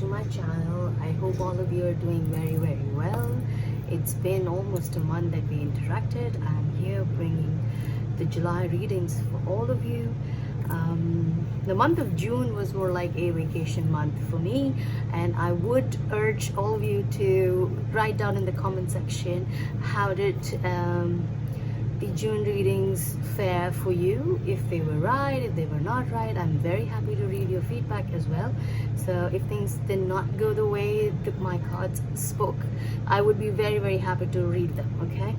to my channel. I hope all of you are doing very well. It's been almost a month that we interacted. I'm here bringing the July readings for all of you. The month of June was more like a vacation month for me, and I would urge all of you to write down in the comment section how did the June readings fare for you, if they were right, if they were not right. I'm very happy to read your feedback as well. So if things did not go the way that my cards spoke, I would be very happy to read them. Okay,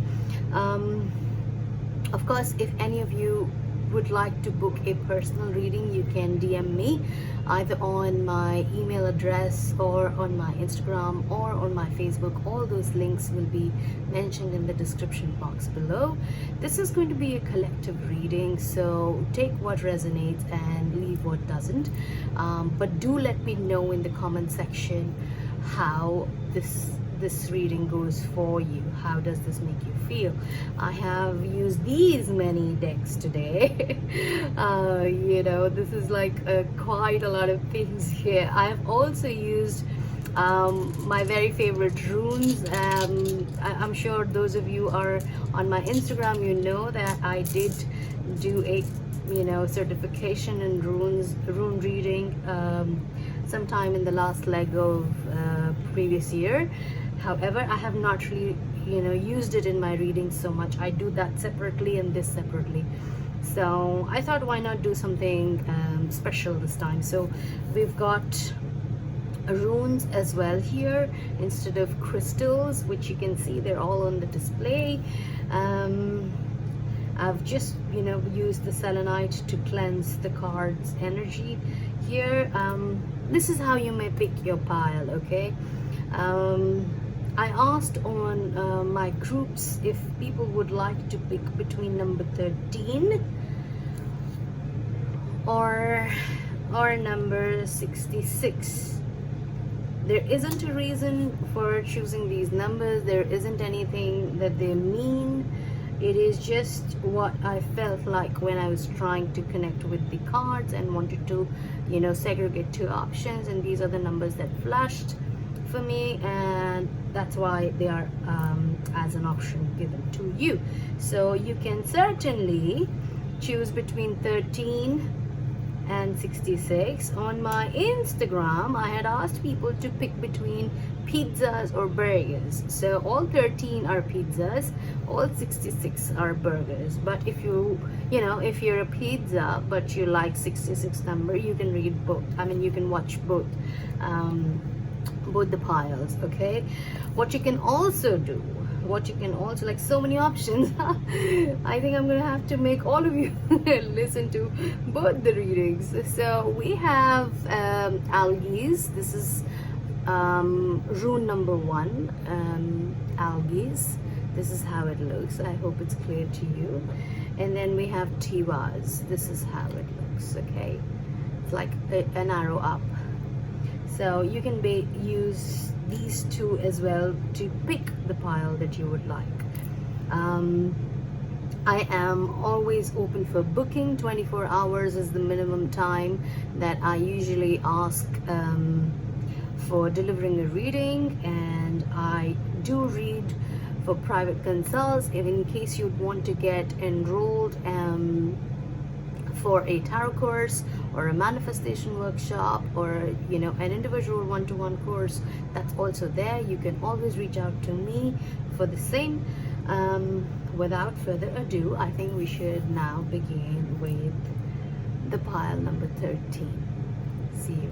of course, if any of you would like to book a personal reading, you can DM me either on my email address or on my Instagram or on my Facebook. All those links will be mentioned in the description box below. This is going to be a collective reading, so take what resonates and leave what doesn't. But do let me know in the comment section how this reading goes for you. How does this make you feel? I have used these many decks today. This is like quite a lot of things here. I have also used my very favorite runes. I'm sure those of you are on my Instagram, you know that I did do a certification in rune reading sometime in the last leg of previous year. However, I have not really used it in my readings so much. I do that separately and this separately. So I thought, why not do something special this time? So we've got runes as well here instead of crystals, which you can see they're all on the display. I've just used the selenite to cleanse the card's energy here. This is how you may pick your pile. Okay, I asked on my groups if people would like to pick between number 13 or number 66. There isn't a reason for choosing these numbers. There isn't anything that they mean. It is just what I felt like when I was trying to connect with the cards and wanted to segregate two options, and these are the numbers that flashed for me, and that's why they are as an option given to you. So you can certainly choose between 13 and 66. On my Instagram, I had asked people to pick between pizzas or burgers. So all 13 are pizzas, all 66 are burgers. But if if you're a pizza but you like 66 number, you can read both. You can watch both the piles. Okay, what you can also do, like, so many options. I think I'm gonna have to make all of you listen to both the readings. So we have algaes. This is rune number 1, algaes. This is how it looks. I hope it's clear to you. And then we have tivas. This is how it looks. Okay, it's like an arrow up. So you can use these two as well to pick the pile that you would like. I am always open for booking. 24 hours is the minimum time that I usually ask for delivering a reading, and I do read for private consults. In case you'd want to get enrolled for a tarot course or a manifestation workshop or an individual one-to-one course, that's also there. You can always reach out to me for the same. Without further ado, I think we should now begin with the pile number 13. See you.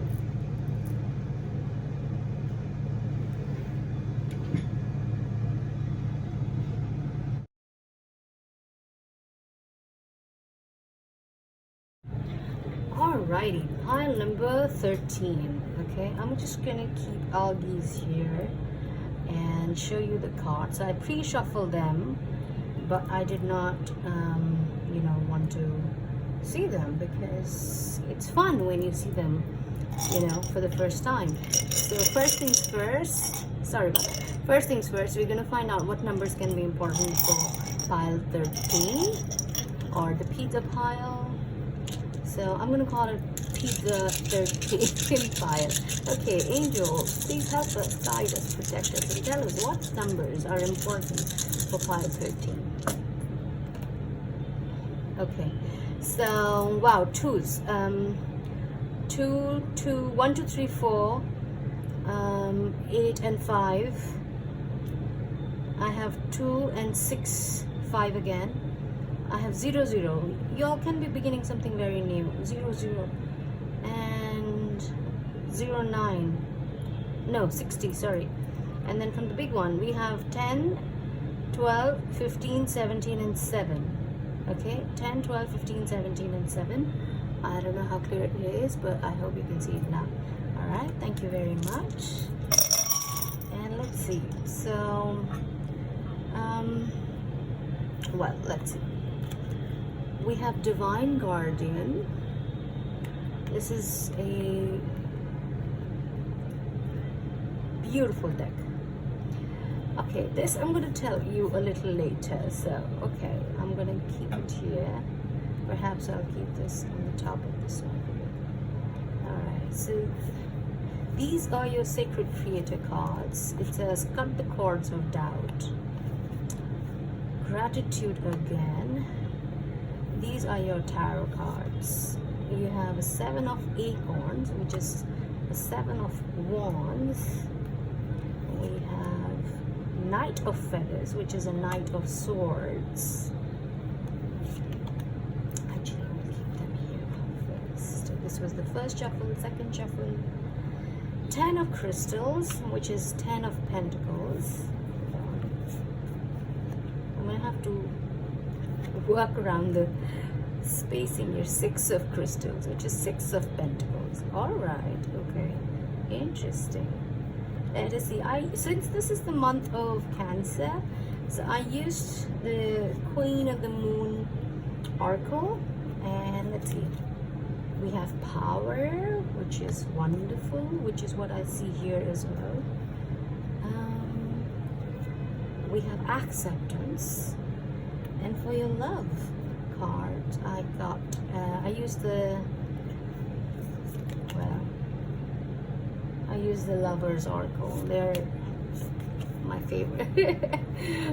Alrighty, pile number 13. Okay, I'm just gonna keep algaes here and show you the cards. I pre-shuffled them, but I did not want to see them because it's fun when you see them for the first time. So first things first, we're gonna find out what numbers can be important for pile 13 or the pizza pile. So So I'm gonna call it Pizza 13 file. Okay, angels, please help us, guide us, protect us, and tell us what numbers are important for pile 13. Okay, so wow, twos. 2, 2, 1, 2, 3, 4, 8 and 5. I have 2 and 6, 5 again. I have 0, 0. Y'all can be beginning something very new. 0, 0 and 0, 9. No, 60, sorry. And then from the big one, we have 10, 12, 15, 17, and 7. Okay, 10, 12, 15, 17, and 7. I don't know how clear it is, but I hope you can see it now. All right, thank you very much. And let's see. So, well, let's see. We have Divine Guardian. This is a beautiful deck. Okay, this I'm going to tell you a little later. So, okay, I'm going to keep it here. Perhaps I'll keep this on the top of this one. Alright, so these are your Sacred Creator cards. It says, cut the cords of doubt. Gratitude again. These are your tarot cards. You have a 7 of Acorns, which is a 7 of Wands. We have Knight of Feathers, which is a Knight of Swords. Actually, I'll keep them here first. This was the first shuffle, second shuffle. 10 of Crystals, which is 10 of Pentacles. I'm going to have to work around the spacing here. 6 of Crystals, which is 6 of Pentacles. All right, okay, interesting. Let us see. Since this is the month of Cancer, so I used the Queen of the Moon Oracle, and let's see. We have Power, which is wonderful, which is what I see here as well. We have Acceptance. And for your love card, I got, I used the Lover's Oracle. They're my favorite.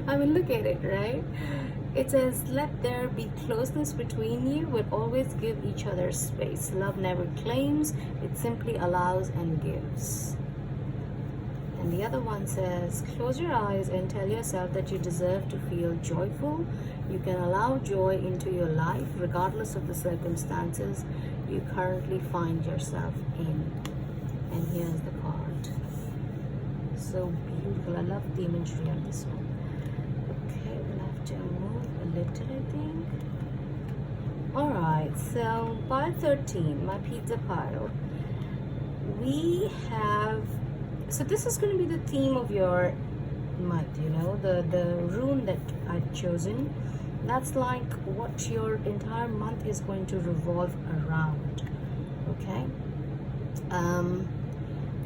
I mean, look at it, right? It says, let there be closeness between you, but always give each other space. Love never claims, it simply allows and gives. And the other one says, close your eyes and tell yourself that you deserve to feel joyful. You can allow joy into your life regardless of the circumstances you currently find yourself in. And here's the card. So beautiful. I love the imagery on this one. Okay, we'll have to move a little, I think. Alright, so pile 13, my pizza pile. We have, so this is going to be the theme of your month, you know, the rune that I've chosen. That's like what your entire month is going to revolve around. Okay.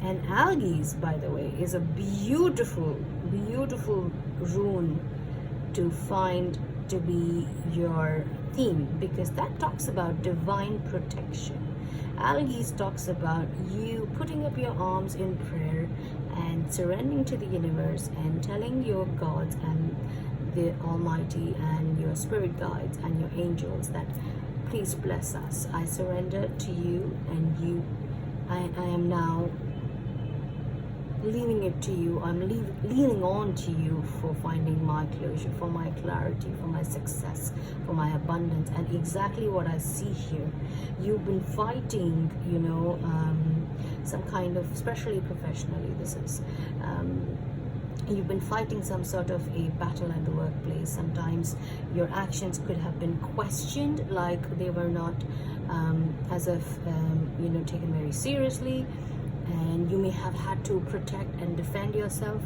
And algaes, by the way, is a beautiful, beautiful rune to find to be your theme, because that talks about divine protection. Algaes talks about you putting up your arms in prayer and surrendering to the universe and telling your gods and the Almighty and your spirit guides and your angels that please bless us. I surrender to you, and I am now leaving it to you. I'm leaning on to you for finding my closure, for my clarity, for my success, for my abundance. And exactly what I see here, you've been fighting, you know, some kind of, especially professionally, this is you've been fighting some sort of a battle at the workplace. Sometimes your actions could have been questioned, like they were not as if you know, taken very seriously, and you may have had to protect and defend yourself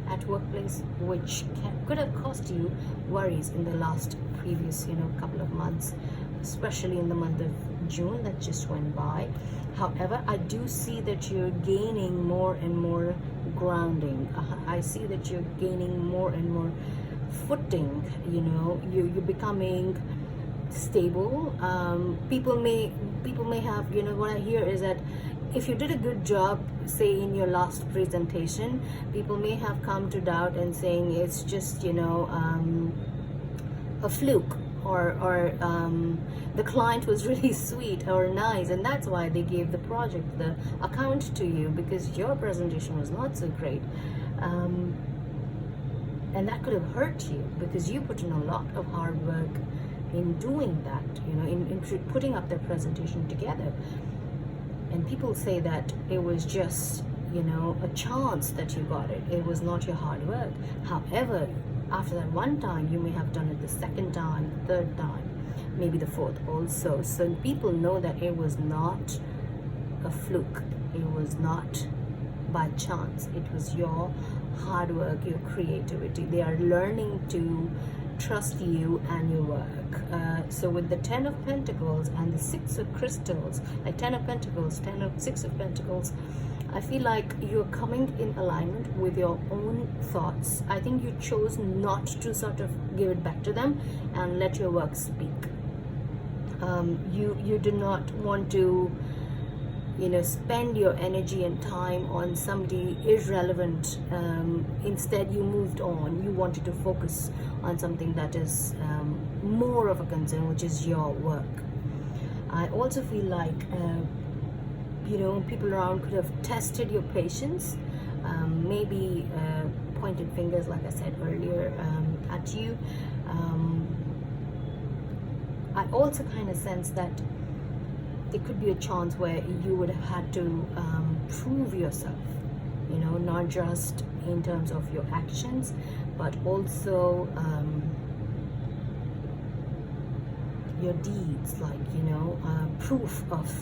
at workplace, which could have cost you worries in the last previous, you know, couple of months, especially in the month of June that just went by. However, I do see that you're gaining more and more grounding. I see that you're gaining more and more footing. You know, you're becoming stable. People may people may have, what I hear is that if you did a good job, say in your last presentation, people may have come to doubt and saying it's just, a fluke, or the client was really sweet or nice, and that's why they gave the project, the account to you, because your presentation was not so great. And that could have hurt you, because you put in a lot of hard work in doing that, in putting up their presentation together. And people say that it was just, a chance that you got it. It was not your hard work. However, after that one time, you may have done it the second time, the third time, maybe the fourth also. So people know that it was not a fluke. It was not by chance. It was your hard work, your creativity. They are learning to trust you and your work. So with the 10 of Pentacles and the 6 of Crystals, like 10 of Pentacles, 6 of Pentacles, I feel like you're coming in alignment with your own thoughts. I think you chose not to sort of give it back to them and let your work speak. You do not want to, spend your energy and time on somebody irrelevant. Instead, you moved on. You wanted to focus on something that is more of a concern, which is your work. I also feel like, people around could have tested your patience, maybe pointed fingers, like I said earlier, at you. I also kind of sense that there could be a chance where you would have had to prove yourself, not just in terms of your actions, but also your deeds, like, proof of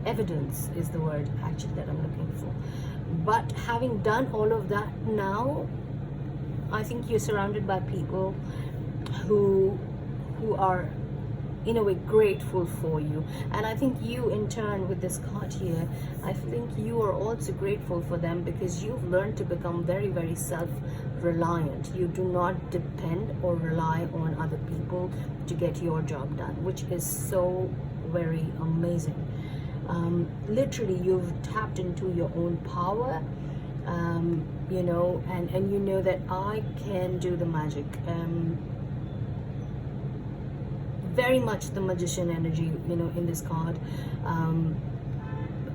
evidence is the word actually that I'm looking for. But having done all of that now, I think you're surrounded by people who are in a way grateful for you. And I think you, in turn, with this card here, I think you are also grateful for them, because you've learned to become very, very self-reliant. You do not depend or rely on other people to get your job done, which is so very amazing. Literally, you've tapped into your own power, and you know that I can do the magic. Very much the magician energy, in this card.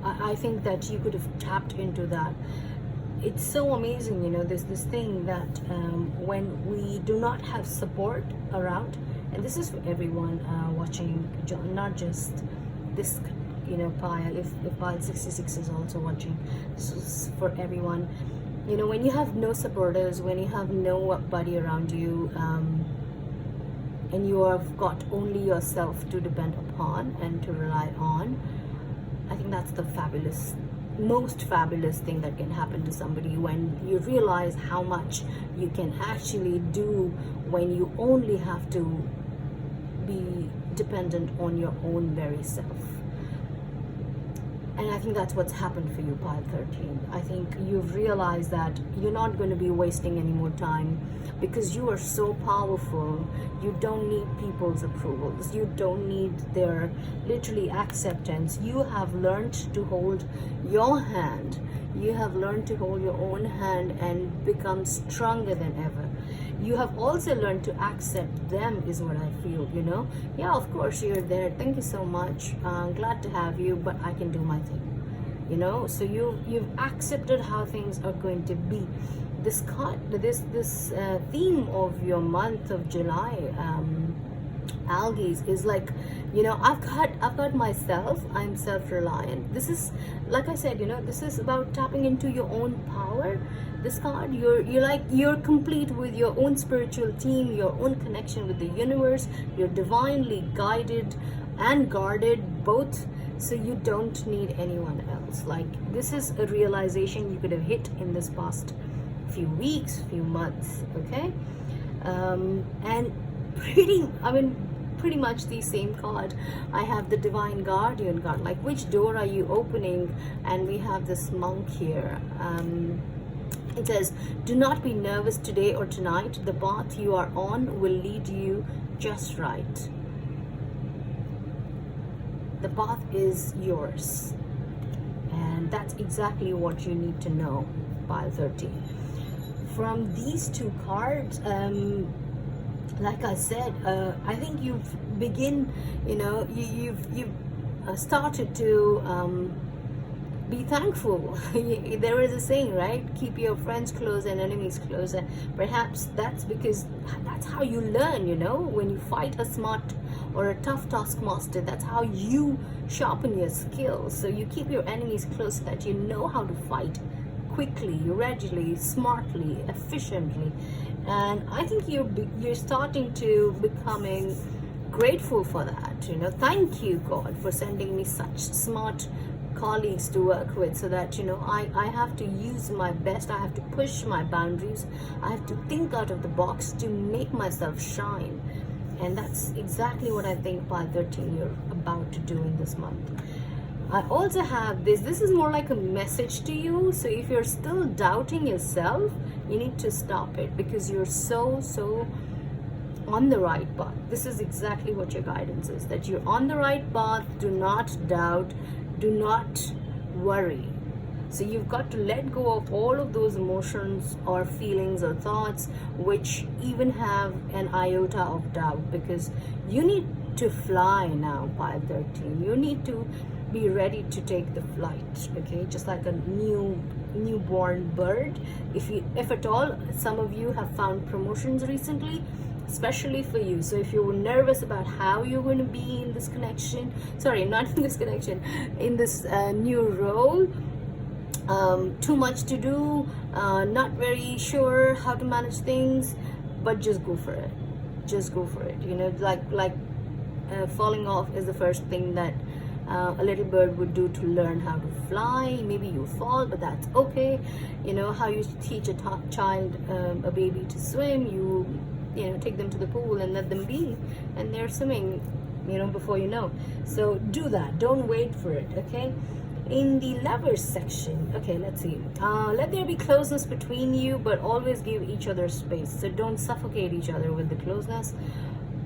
I think that you could have tapped into that. It's so amazing, there's this thing that when we do not have support around, and this is for everyone watching, not just this, pile, if pile 66 is also watching, this is for everyone. When you have no supporters, when you have nobody around you, and you have got only yourself to depend upon and to rely on, I think that's the most fabulous thing that can happen to somebody, when you realize how much you can actually do when you only have to be dependent on your own very self. And I think that's what's happened for you, pile 13. I think you've realized that you're not going to be wasting any more time, because you are so powerful. You don't need people's approvals. You don't need their literally acceptance. You have learned to hold your hand. You have learned to hold your own hand and become stronger than ever. You have also learned to accept them, is what I feel, Yeah, of course you're there. Thank you so much. I'm glad to have you, but I can do my thing, So you've accepted how things are going to be. This card, this theme of your month of July, algae, is like, I've got myself. I'm self-reliant. This is, like I said, this is about tapping into your own power. This card, you're complete with your own spiritual team, your own connection with the universe. You're divinely guided and guarded, both, so you don't need anyone else. Like, this is a realization you could have hit in this past few weeks, few months, okay? And pretty much the same card, I have the Divine Guardian card, like, which door are you opening? And we have this monk here. It says, do not be nervous today or tonight. The path you are on will lead you just right. The path is yours. And that's exactly what you need to know, pile 13. From these two cards, like I said, I think you've begin, you've started to be thankful. There is a saying, right? Keep your friends close and enemies close. And perhaps that's because that's how you learn, when you fight a smart or a tough taskmaster, that's how you sharpen your skills. So you keep your enemies close so that you know how to fight quickly, readily, smartly, efficiently. And I think you're starting to becoming grateful for that. Thank you, God, for sending me such smart colleagues to work with, so that I have to use my best. I have to push my boundaries. I have to think out of the box to make myself shine. And that's exactly what I think, pile 13, you're about to do in this month. I also have this is more like a message to you. So if you're still doubting yourself, you need to stop it, because you're so on the right path. This is exactly what your guidance is, that you're on the right path. Do not doubt, do not worry. So you've got to let go of all of those emotions or feelings or thoughts which even have an iota of doubt, because you need to fly now, pile 13. You need to be ready to take the flight, okay? Just like a newborn bird. If at all, some of you have found promotions recently, especially for you. So if you're nervous about how you're going to be in this connection, sorry, not in this connection, in this new role, too much to do, not very sure how to manage things, but just go for it. Just go for it. Like falling off is the first thing that a little bird would do to learn how to fly. Maybe you fall, but that's okay. How you teach a child, a baby to swim, you take them to the pool and let them be, and they're swimming, before you know. So do that. Don't wait for it, okay? In the lovers section, okay, let's see. Let there be closeness between you, but always give each other space. So don't suffocate each other with the closeness,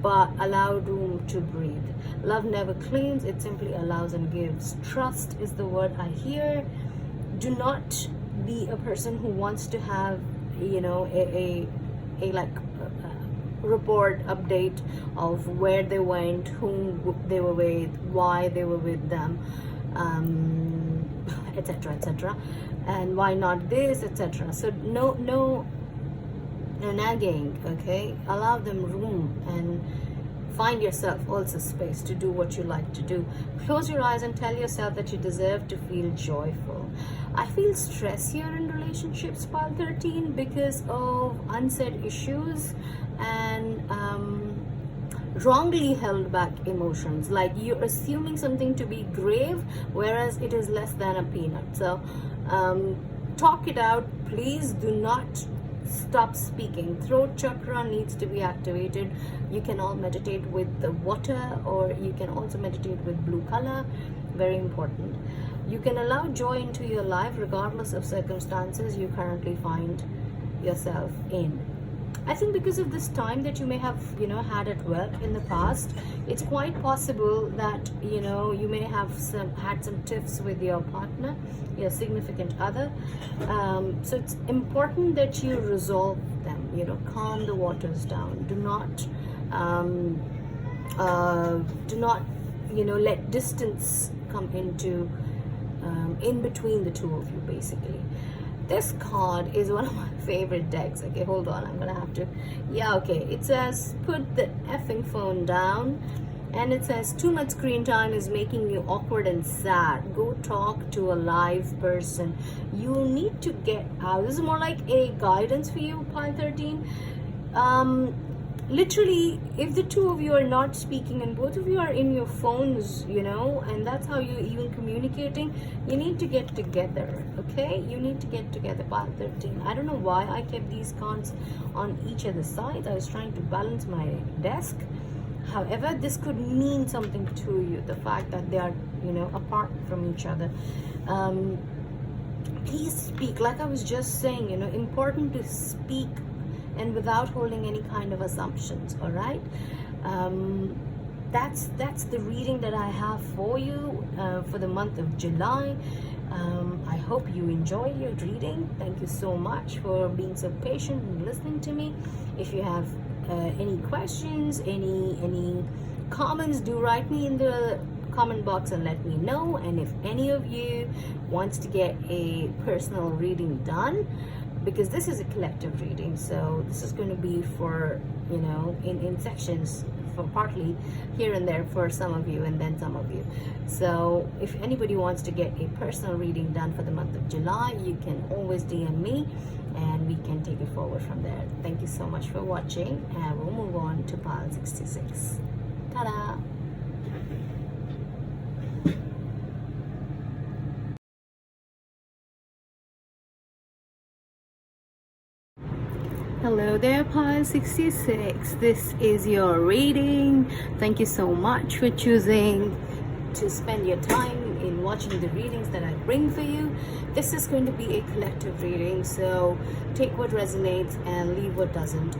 but allow room to breathe. Love never claims, it simply allows and gives. Trust is the word I hear. Do not be a person who wants to have, a report update of where they went, whom they were with, why they were with them, etc., and why not this, etc. So no nagging, okay? Allow them room, and find yourself also space to do what you like to do. Close your eyes and tell yourself that you deserve to feel joyful. I feel stress here in relationships, pile 13, because of unsaid issues and wrongly held back emotions. Like you're assuming something to be grave, whereas it is less than a peanut. So talk it out. Please do not stop speaking. Throat chakra needs to be activated. You can all meditate with the water, or you can also meditate with blue color. Very important. You can allow joy into your life regardless of circumstances you currently find yourself in. I think because of this time that you may have had at work in the past, it's quite possible that you may have had some tiffs with your partner, your significant other. So it's important that you resolve them. Calm the waters down. Do not let distance come into in between the two of you, basically. This card is one of my favorite decks. Okay, hold on, I'm gonna have to, okay. It says, put the effing phone down, and it says, too much screen time is making you awkward and sad. Go talk to a live person. You need to get out. This is more like a guidance for you, pile 13. Literally, if the two of you are not speaking and both of you are in your phones, and that's how you're even communicating, you need to get together, okay? You need to get together, pile 13. I don't know why I kept these cards on each of the sides. I was trying to balance my desk. However, this could mean something to you, the fact that they are, apart from each other. Please speak. Like I was just saying, important to speak, and without holding any kind of assumptions, all right? that's the reading that I have for you for the month of July. I hope you enjoy your reading. Thank you so much for being so patient and listening to me. If you have any questions, any comments, do write me in the comment box and let me know. And if any of you wants to get a personal reading done, because this is a collective reading, so this is going to be for, you know, in sections, for partly here and there for some of you and then some of you. So if anybody wants to get a personal reading done for the month of July, you can always DM me and we can take it forward from there. Thank you so much for watching, and we'll move on to pile 66. Ta-da! Hello there, pile 66. This is your reading. Thank you so much for choosing to spend your time in watching the readings that I bring for you. This is going to be a collective reading, so take what resonates and leave what doesn't.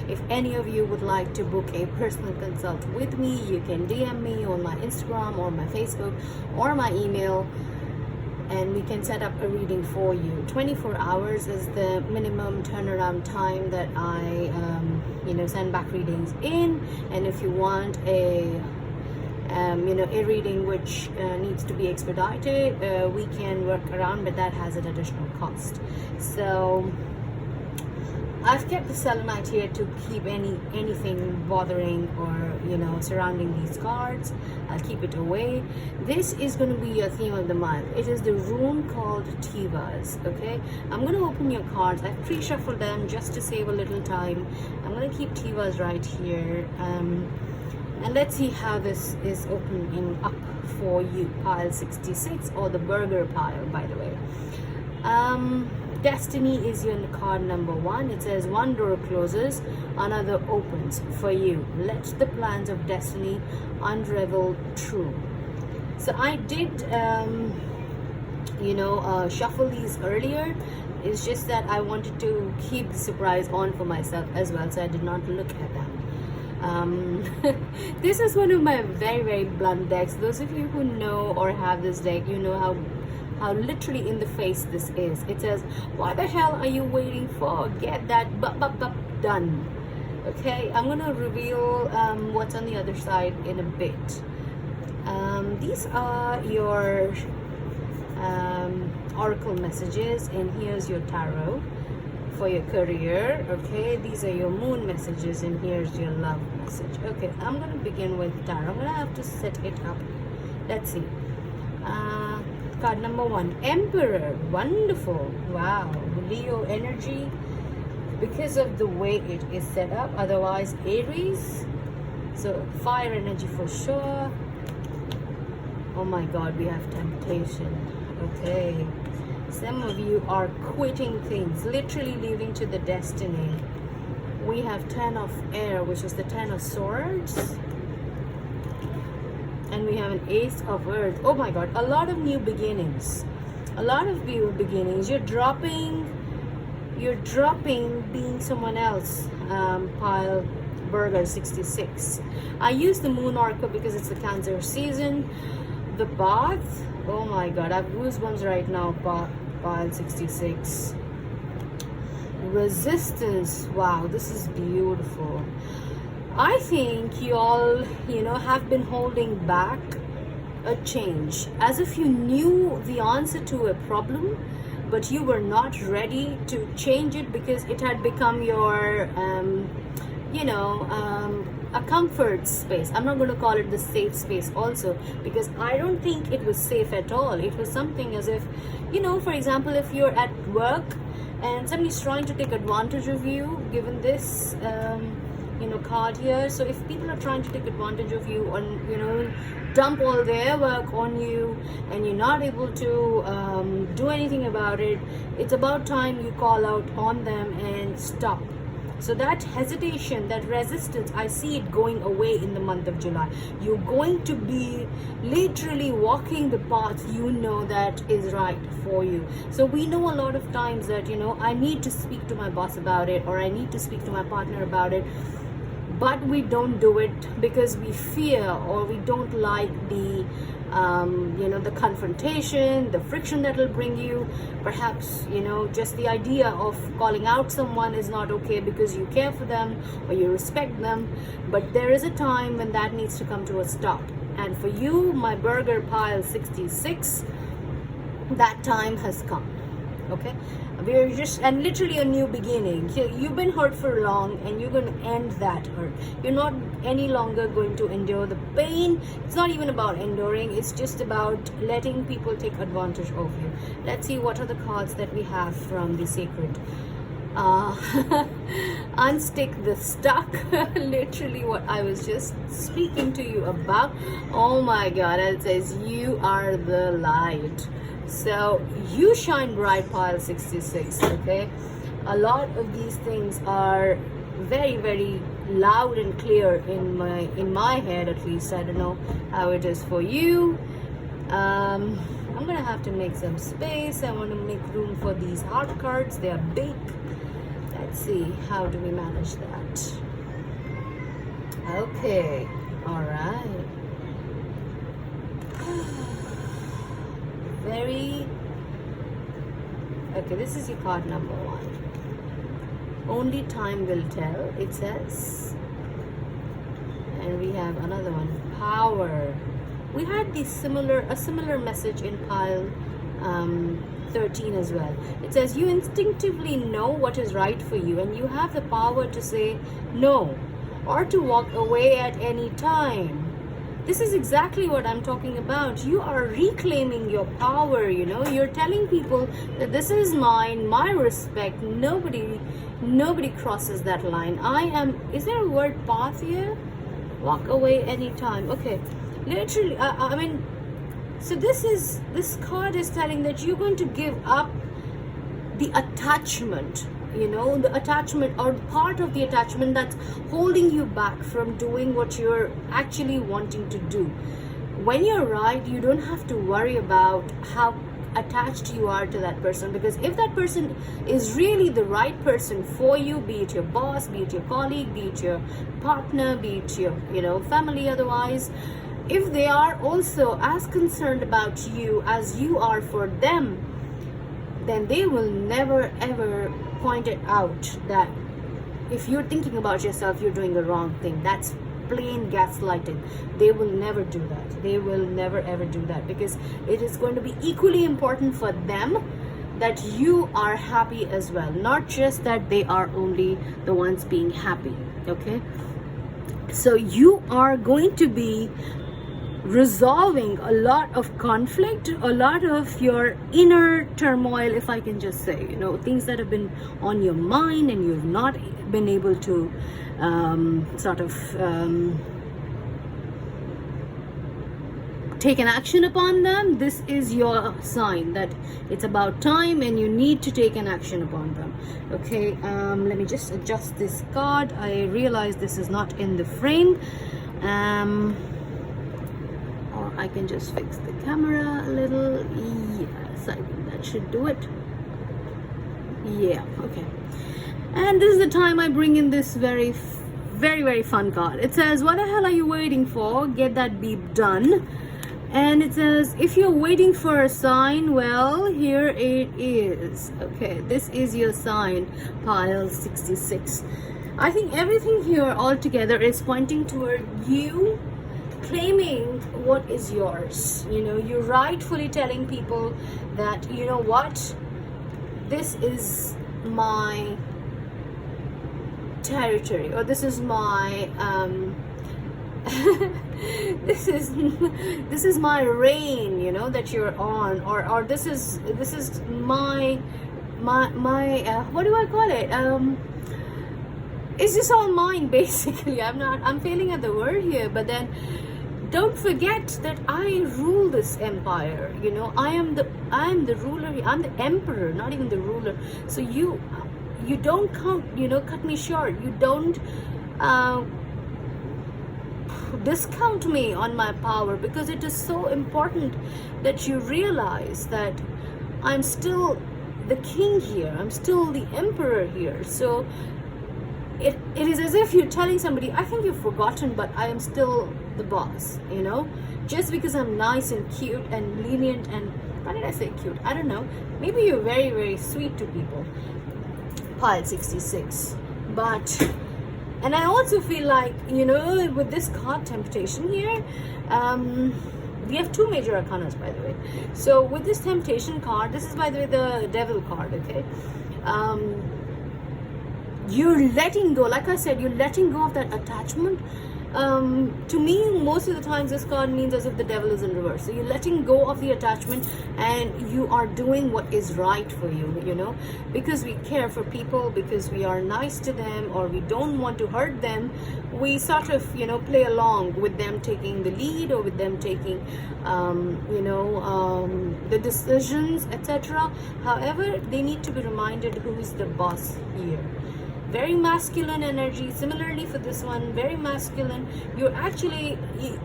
If any of you would like to book a personal consult with me, you can DM me on my Instagram or my Facebook or my email, and we can set up a reading for you. 24 hours is the minimum turnaround time that I send back readings in. And if you want a a reading which needs to be expedited, we can work around, but that has an additional cost. So I've kept the selenite here to keep anything bothering or surrounding these cards. I'll keep it away. This is going to be your theme of the month. It is the rune called Tivas. Okay, I'm going to open your cards. I've pre-shuffled them just to save a little time. I'm going to keep Tivas right here, and let's see how this is opening up for you, pile 66, or the burger pile, by the way. Destiny is your card number 1. It says one door closes, another opens for you. Let the plans of destiny unravel true. So I did shuffle these earlier. It's just that I wanted to keep the surprise on for myself as well, so I did not look at them. This is one of my very, very blunt decks. Those of you who know or have this deck, you know how literally in the face this is. It says, what the hell are you waiting for? Get that done. Okay, I'm gonna reveal what's on the other side in a bit. These are your oracle messages, and here's your tarot for your career. Okay, these are your moon messages, and here's your love message. Okay, I'm gonna begin with tarot. I'm gonna have to set it up. Let's see. Card number 1, Emperor. Wonderful. Wow. Leo energy because of the way it is set up. Otherwise Aries. So fire energy for sure. Oh my god, we have temptation. Okay. Some of you are quitting things, literally leaving to the destiny. We have 10 of air, which is the 10 of swords. And we have an ace of earth. Oh my god, a lot of new beginnings. A lot of new beginnings. You're dropping being someone else. Pile burger 66. I use the moon oracle because it's the Cancer season. The bath. Oh my god, I have goosebumps right now. Pile 66. Resistance. Wow, this is beautiful. I think you all, have been holding back a change, as if you knew the answer to a problem, but you were not ready to change it because it had become your, a comfort space. I'm not going to call it the safe space also, because I don't think it was safe at all. It was something as if, for example, if you're at work and somebody's trying to take advantage of you, given this, card here. So if people are trying to take advantage of you and dump all their work on you, and you're not able to do anything about it, it's about time you call out on them and stop. So that hesitation, that resistance, I see it going away in the month of July. You're going to be literally walking the path that is right for you. So we know a lot of times that I need to speak to my boss about it, or I need to speak to my partner about it. but we don't do it because we fear, or we don't like the the confrontation, the friction that will bring you. Perhaps just the idea of calling out someone is not okay because you care for them or you respect them. But there is a time when that needs to come to a stop, and for you, my burger pile 66, that time has come. Okay, we're just, and literally a new beginning. You've been hurt for long, and you're going to end that hurt. You're not any longer going to endure the pain. It's not even about enduring, it's just about letting people take advantage of you. Let's see what are the cards that we have from the sacred. Unstick the stuck. Literally what I was just speaking to you about. Oh my god, it says you are the light. So you shine bright, pile 66. Okay, a lot of these things are very, very loud and clear in my head, at least. I don't know how it is for you. I'm gonna have to make some space. I want to make room for these heart cards. They are big. Let's see, how do we manage that? Okay, all right. Okay, this is your card number 1. Only time will tell, it says. And we have another one, power. We had a similar message in pile 13 as well. It says you instinctively know what is right for you, and you have the power to say no or to walk away at any time. This is exactly what I'm talking about. You are reclaiming your power, You're telling people that this is mine, my respect. Nobody crosses that line. Is there a word path here? Walk away anytime. Okay. Literally, so this card is telling that you're going to give up the attachment, the attachment, or part of the attachment that's holding you back from doing what you're actually wanting to do. When you're right, you don't have to worry about how attached you are to that person, because if that person is really the right person for you, be it your boss, be it your colleague, be it your partner, be it your family, otherwise, if they are also as concerned about you as you are for them, then they will never ever point it out that if you're thinking about yourself, you're doing the wrong thing. That's plain gaslighting. They will never do that. They will never ever do that, because it is going to be equally important for them that you are happy as well, not just that they are only the ones being happy. Okay, so you are going to be resolving a lot of conflict, a lot of your inner turmoil, if I can just say, things that have been on your mind and you've not been able to take an action upon them. This is your sign that it's about time and you need to take an action upon them. Okay, let me just adjust this card. I realize this is not in the frame. I can just fix the camera a little. Yes, I think that should do it. Yeah, okay. And this is the time I bring in this very, very fun card. It says, what the hell are you waiting for? Get that beep done. And it says, if you're waiting for a sign, well, here it is. Okay, this is your sign, pile 66. I think everything here altogether is pointing toward you claiming what is yours. You're rightfully telling people that, what, this is my territory, or this is my this is my reign, that you're on, or this is my what do I call it? It's just all mine, basically. I'm failing at the word here, but then don't forget that I rule this empire. I am the ruler. I'm the emperor, not even the ruler. So you don't cut me short. You don't discount me on my power, because it is so important that you realize that I'm still the king here. I'm still the emperor here. So it is as if you're telling somebody, I think you've forgotten, but I am still the boss, you know, just because I'm nice and cute and lenient and, why did I say cute? I don't know. Maybe you're very, very sweet to people, pile 66. But, and I also feel like, you know, with this card temptation here, we have two major arcanas, by the way. So with this temptation card, this is, by the way, the devil card, okay? You're letting go, like I said, you're letting go of that attachment. To me, most of the times this card means as if the devil is in reverse. So you're letting go of the attachment and you are doing what is right for you, you know, because we care for people, because we are nice to them, or we don't want to hurt them. We sort of, you know, play along with them taking the lead, or with them taking, you know, the decisions, etc. However, they need to be reminded who's the boss here. Very masculine energy. Similarly for this one, very masculine. You're actually,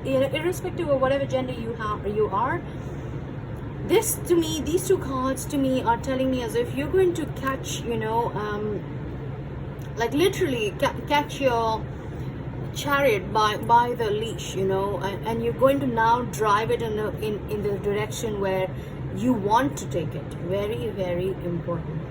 you know, irrespective of whatever gender you are, this to me, these two cards to me are telling me as if you're going to catch, you know, like literally catch your chariot by the leash, you know, and you're going to now drive it in the direction where you want to take it. Very, very important.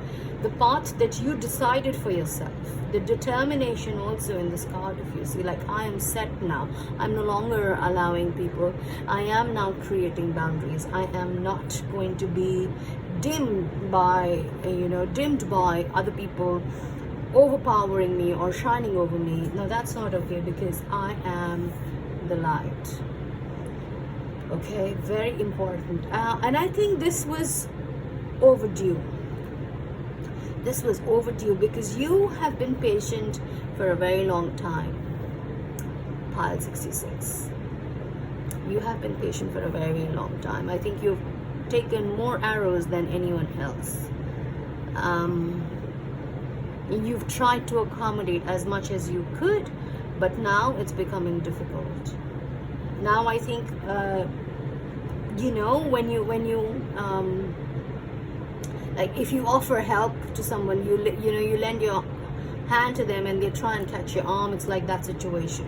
The path that you decided for yourself, the determination also in this card, if you see, like, I am set now, I'm no longer allowing people, I am now creating boundaries, I am not going to be dimmed by, you know, dimmed by other people overpowering me or shining over me. No, that's not okay, because I am the light. Okay, very important. And I think this was overdue. This was overdue because you have been patient for a very long time. Pile 66. You have been patient for a very long time. I think you've taken more arrows than anyone else. You've tried to accommodate as much as you could, but now it's becoming difficult. Now I think, you know, when you like, if you offer help to someone, you know, you lend your hand to them and they try and catch your arm. It's like that situation,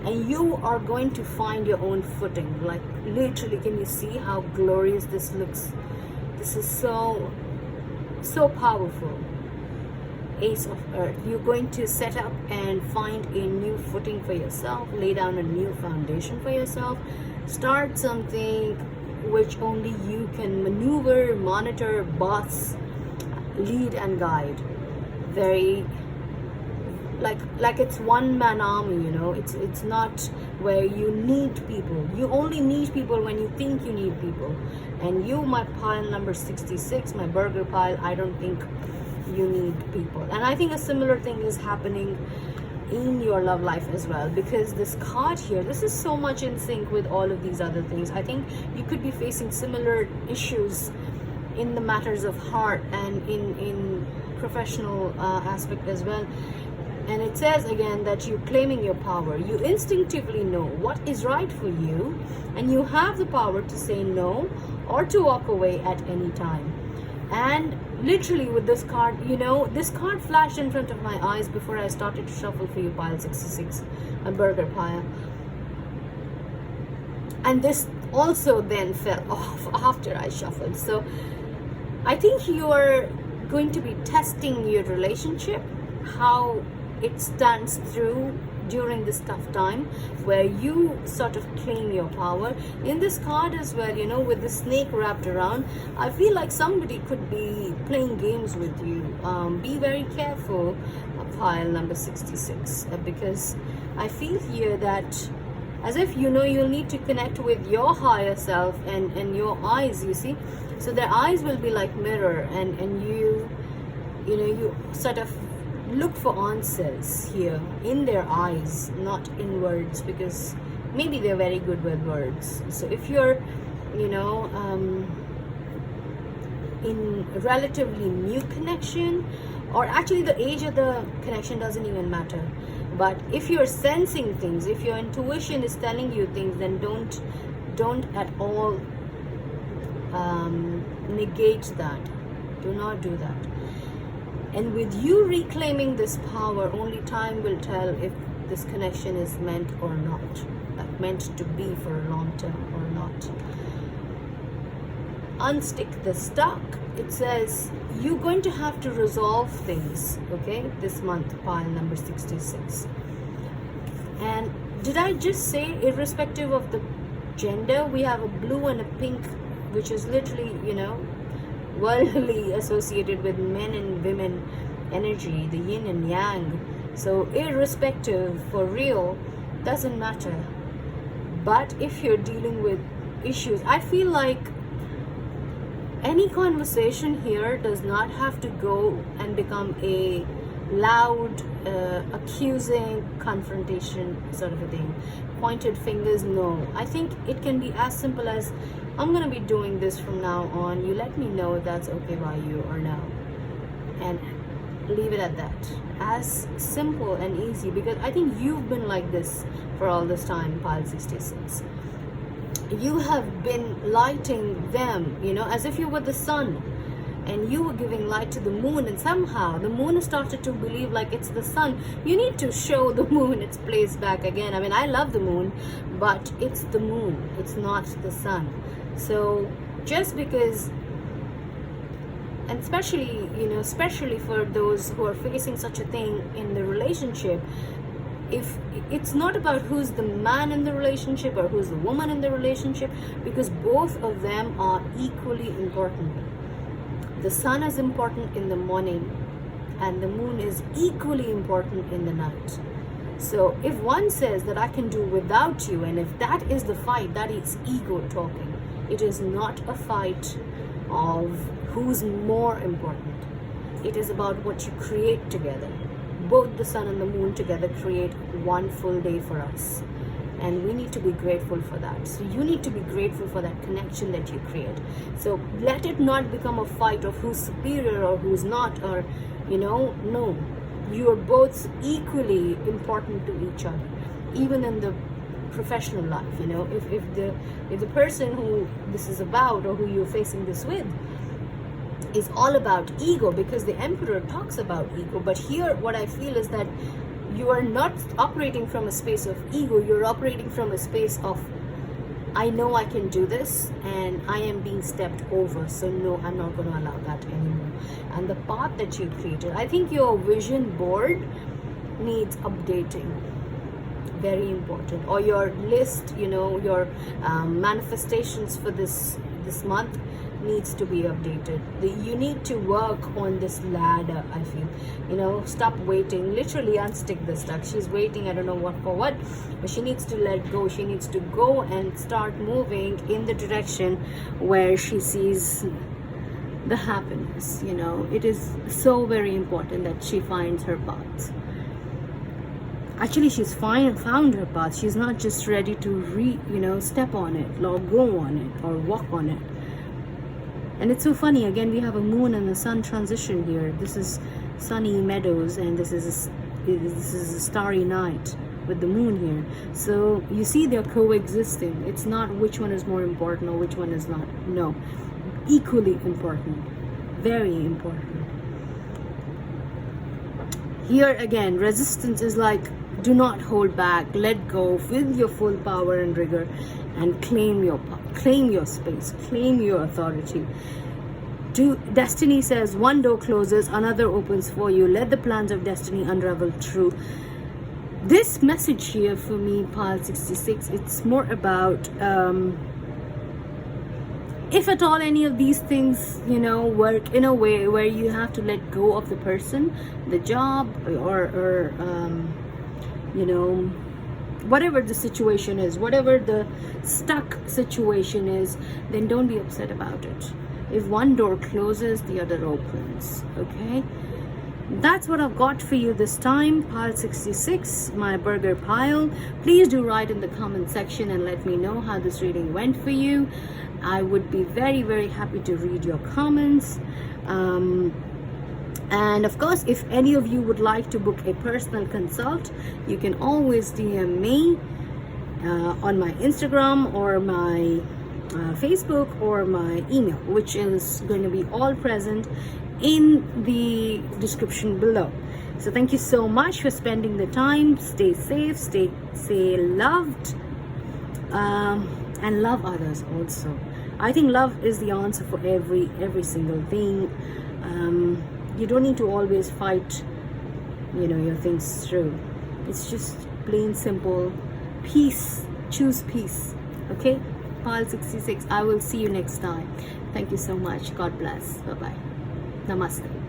and you are going to find your own footing. Like, literally, can you see how glorious this looks? This is so powerful. Ace of Earth. You're going to set up and find a new footing for yourself, lay down a new foundation for yourself, start something which only you can maneuver, monitor, boss, lead and guide. Very, like it's one-man army, you know. It's not where you need people. You only need people when you think you need people. And you, my pile number 66, my burger pile, I don't think you need people. And I think a similar thing is happening in your love life as well, because this card here, this is so much in sync with all of these other things. I think you could be facing similar issues in the matters of heart and in professional aspect as well. And it says again that you're claiming your power. You instinctively know what is right for you, and you have the power to say no or to walk away at any time. And literally with this card, you know, this card flashed in front of my eyes before I started to shuffle for you, pile 66, a burger pile. And this also then fell off after I shuffled. So I think you are going to be testing your relationship, how it stands through during this tough time, where you sort of claim your power. In this card as well, you know, with the snake wrapped around, I feel like somebody could be playing games with you. Be very careful, pile number 66, because I feel here that as if, you know, you'll need to connect with your higher self and your eyes, you see. So their eyes will be like mirror, and you know, you sort of look for answers here in their eyes, not in words, because maybe they're very good with words. So if you're, you know, in relatively new connection, or actually the age of the connection doesn't even matter, but if you're sensing things, if your intuition is telling you things, then don't at all negate that. Do not do that. And with you reclaiming this power, only time will tell if this connection is meant or not, like meant to be for a long term or not. Unstick the stuck. It says you're going to have to resolve things, okay, this month, pile number 66. And did I just say, irrespective of the gender, we have a blue and a pink, which is literally, worldly associated with men and women energy, the yin and yang. So irrespective, for real, doesn't matter. But if you're dealing with issues, I feel like any conversation here does not have to go and become a loud, accusing confrontation sort of a thing. Pointed fingers, no. I think it can be as simple as, I'm going to be doing this from now on. You let me know if that's okay by you or no. And leave it at that. As simple and easy, because I think you've been like this for all this time, pile 66. You have been lighting them, as if you were the sun. And you were giving light to the moon, and somehow the moon has started to believe like it's the sun. You need to show the moon its place back again. I mean, I love the moon, but it's the moon, it's not the sun. So just because, and especially for those who are facing such a thing in the relationship, if it's not about who's the man in the relationship or who's the woman in the relationship, because both of them are equally important. The sun is important in the morning and the moon is equally important in the night. So if one says that I can do without you, and if that is the fight, that is ego talking. It is not a fight of who's more important. It is about what you create together. Both the sun and the moon together create one full day for us. And we need to be grateful for that. So you need to be grateful for that connection that you create. So let it not become a fight of who's superior or who's not, or, no. You are both equally important to each other, even in the professional life. If the person who this is about or who you're facing this with is all about ego, because the emperor talks about ego, but here what I feel is that you are not operating from a space of ego. You're operating from a space of, I know I can do this and I am being stepped over, so no, I'm not going to allow that anymore. And the path that you created, I think your vision board needs updating. Very important. Or your list, your manifestations for this month needs to be updated. You need to work on this ladder, I feel. Stop waiting. Literally unstick the stuck. She's waiting, I don't know what for what, but she needs to let go. She needs to go and start moving in the direction where she sees the happiness. It is so very important that she finds her path. Actually, she's found her path. She's not just ready to step on it or go on it or walk on it. And it's so funny, again, we have a moon and a sun transition here. This is sunny meadows, and this is a starry night with the moon here. So you see, they're coexisting. It's not which one is more important or which one is not. No, equally important, very important. Here again, resistance is like, do not hold back, let go with your full power and rigor, and claim your space, claim your authority. Destiny says, one door closes, another opens for you. Let the plans of destiny unravel true. This message here for me, pile 66, it's more about, if at all any of these things, work in a way where you have to let go of the person, the job, or whatever the situation is, whatever the stuck situation is, then don't be upset about it. If one door closes, the other opens. Okay? That's what I've got for you this time, pile 66, my burger pile. Please do write in the comment section and let me know how this reading went for you. I would be very, very happy to read your comments. And of course, if any of you would like to book a personal consult, you can always DM me on my Instagram or my Facebook or my email, which is going to be all present in the description below. So thank you so much for spending the time. Stay safe, stay loved, and love others also. I think love is the answer for every single thing. You don't need to always fight, your things through. It's just plain simple peace. Choose peace. Okay, Pal 66. I will see you next time. Thank you so much. God bless. Bye bye. Namaste.